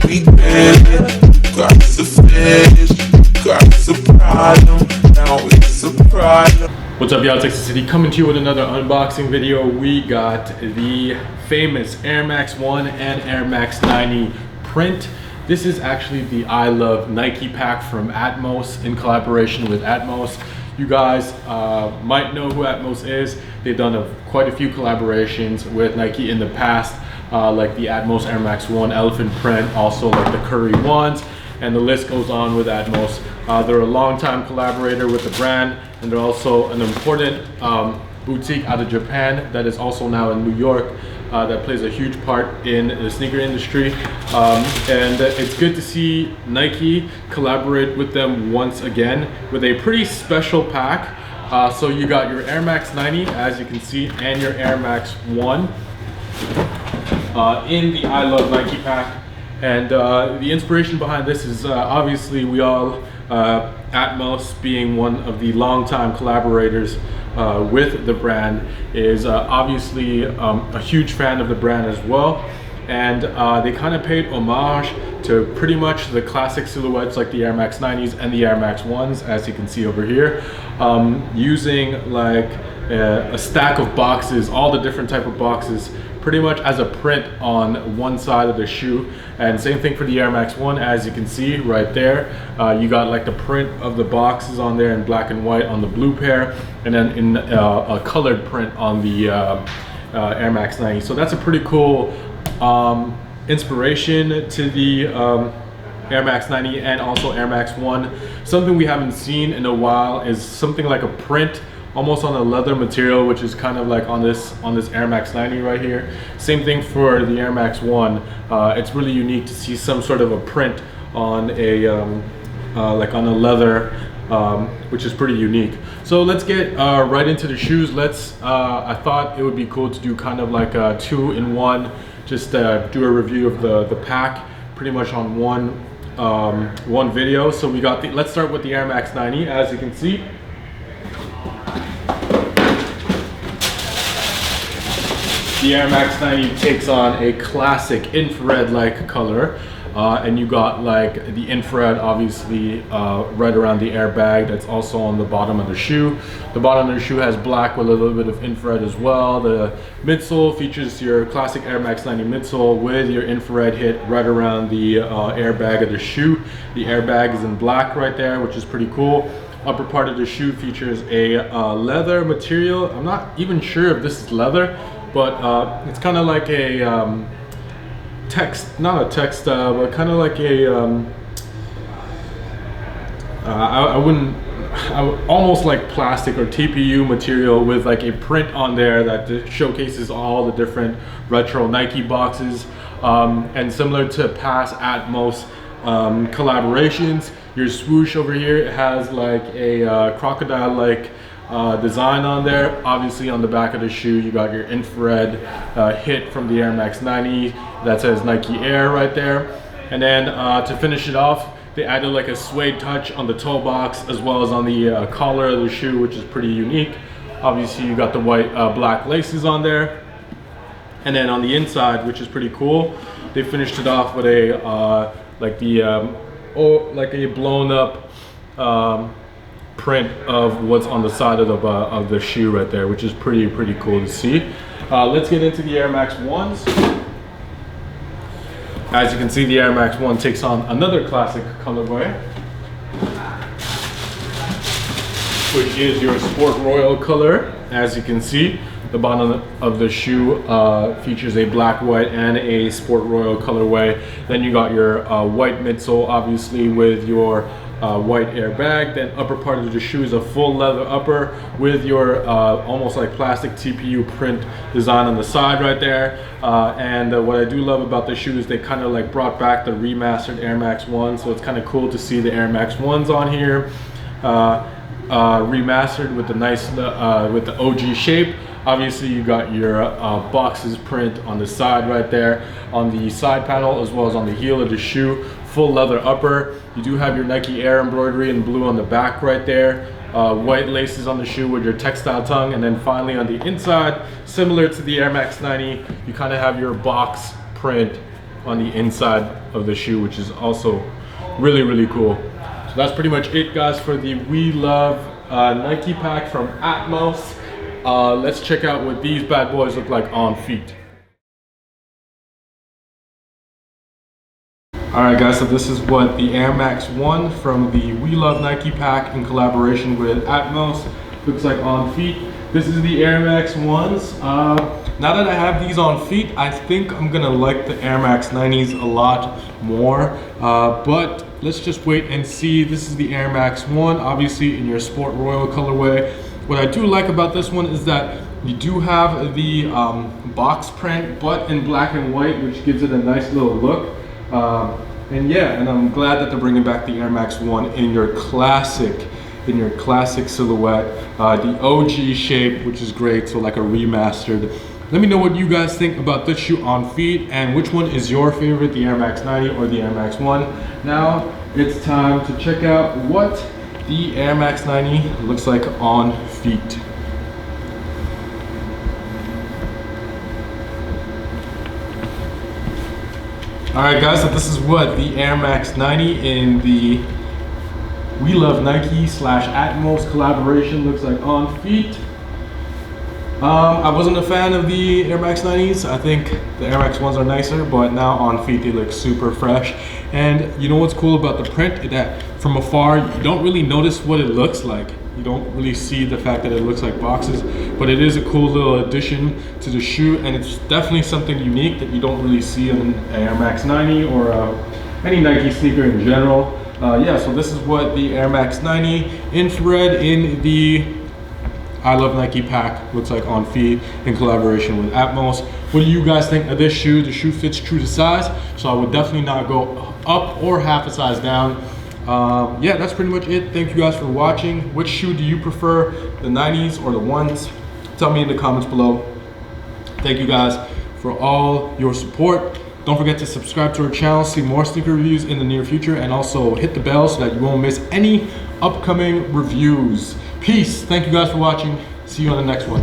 We get it. God's a fish. God's a problem. Now it's a problem. What's up, y'all? It's Exclucity coming to you with another unboxing video. We got the famous Air Max 1 and Air Max 90 print. This is actually the I Love Nike pack from Atmos in collaboration with Atmos. You guys might know who Atmos is. They've done quite a few collaborations with Nike in the past, like the Atmos Air Max 1 elephant print, also like the Curry ones, and the list goes on with Atmos. They're a long-time collaborator with the brand, and they're also an important boutique out of Japan that is also now in New York, that plays a huge part in the sneaker industry. And it's good to see Nike collaborate with them once again with a pretty special pack. So you got your Air Max 90, as you can see, and your Air Max 1 in the I Love Nike pack. And the inspiration behind this is obviously we all, Atmos being one of the longtime collaborators with the brand, is obviously a huge fan of the brand as well. And they kind of paid homage to pretty much the classic silhouettes like the Air Max 90s and the Air Max 1s, as you can see over here, using like a stack of boxes, all the different type of boxes, pretty much as a print on one side of the shoe. And same thing for the Air Max 1, as you can see right there. You got like the print of the boxes on there in black and white on the blue pair, and then in a colored print on the Air Max 90. So that's a pretty cool inspiration to the Air Max 90 and also Air Max 1. Something we haven't seen in a while is something like a print almost on a leather material, which is kind of like on this Air Max 90 right here. Same thing for the Air Max 1. It's really unique to see some sort of a print on a like on a leather, which is pretty unique. So let's get right into the shoes. I thought it would be cool to do kind of like a 2-in-1, just do a review of the pack pretty much on one video. So we got let's start with the Air Max 90. As you can see, the Air Max 90 takes on a classic infrared-like color, and you got like the infrared obviously right around the airbag. That's also on the bottom of the shoe. The bottom of the shoe has black with a little bit of infrared as well. The midsole features your classic Air Max 90 midsole with your infrared hit right around the airbag of the shoe. The airbag is in black right there, which is pretty cool. Upper part of the shoe features a leather material. I'm not even sure if this is leather, but it's kind of like a not a text, but kind of like a almost like plastic or TPU material with like a print on there that showcases all the different retro Nike boxes. And similar to past Atmos collaborations, your swoosh over here has like a crocodile like design on there. Obviously on the back of the shoe you got your infrared hit from the Air Max 90 that says Nike Air right there. And then to finish it off, they added like a suede touch on the toe box as well as on the collar of the shoe, which is pretty unique. Obviously you got the white black laces on there. And then on the inside, which is pretty cool, they finished it off with a like a blown up print of what's on the side of the shoe right there, which is pretty cool to see. Let's get into the Air Max 1s. As you can see, the Air Max 1 takes on another classic colorway, which is your Sport Royal color. As you can see, the bottom of the shoe features a black, white, and a Sport Royal colorway. Then you got your white midsole, obviously, with your white airbag. Then upper part of the shoe is a full leather upper with your almost like plastic TPU print design on the side right there. And what I do love about the shoe is they kind of like brought back the remastered Air Max 1, so it's kind of cool to see the Air Max 1s on here remastered with the nice with the OG shape. Obviously you got your boxes print on the side right there on the side panel as well as on the heel of the shoe. Full leather upper. You do have your Nike Air embroidery in blue on the back right there. White laces on the shoe with your textile tongue. And then finally on the inside, similar to the Air Max 90, you kind of have your box print on the inside of the shoe, which is also really, really cool. So that's pretty much it, guys, for the We Love Nike pack from Atmos. Let's check out what these bad boys look like on feet. Alright guys, so this is what the Air Max 1 from the We Love Nike pack in collaboration with Atmos looks like on feet. This is the Air Max 1s. Now that I have these on feet, I think I'm gonna like the Air Max 90s a lot more. But let's just wait and see. This is the Air Max 1, obviously in your Sport Royal colorway. What I do like about this one is that you do have the box print, but in black and white, which gives it a nice little look. And yeah, and I'm glad that they're bringing back the Air Max 1 in your classic silhouette, the OG shape, which is great, so like a remastered. Let me know what you guys think about this shoe on feet, and which one is your favorite, the Air Max 90 or the Air Max 1. Now it's time to check out what the Air Max 90 looks like on feet. Alright guys, so this is what the Air Max 90 in the We Love Nike / Atmos collaboration looks like on feet. I wasn't a fan of the Air Max 90s. I think the Air Max 1s are nicer, but now on feet they look super fresh. And you know what's cool about the print? That from afar you don't really notice what it looks like. You don't really see the fact that it looks like boxes, but it is a cool little addition to the shoe, and it's definitely something unique that you don't really see on an Air Max 90 or any Nike sneaker in general. Yeah, so this is what the Air Max 90 infrared in the I Love Nike pack looks like on feet in collaboration with Atmos. What do you guys think of this shoe? The shoe fits true to size, so I would definitely not go up or half a size down. Yeah, that's pretty much it. Thank you guys for watching. Which shoe do you prefer, the 90s or the 1s? Tell me in the comments below. Thank you guys for all your support. Don't forget to subscribe to our channel, see more sneaker reviews in the near future, and also hit the bell so that you won't miss any upcoming reviews. Peace. Thank you guys for watching. See you on the next one.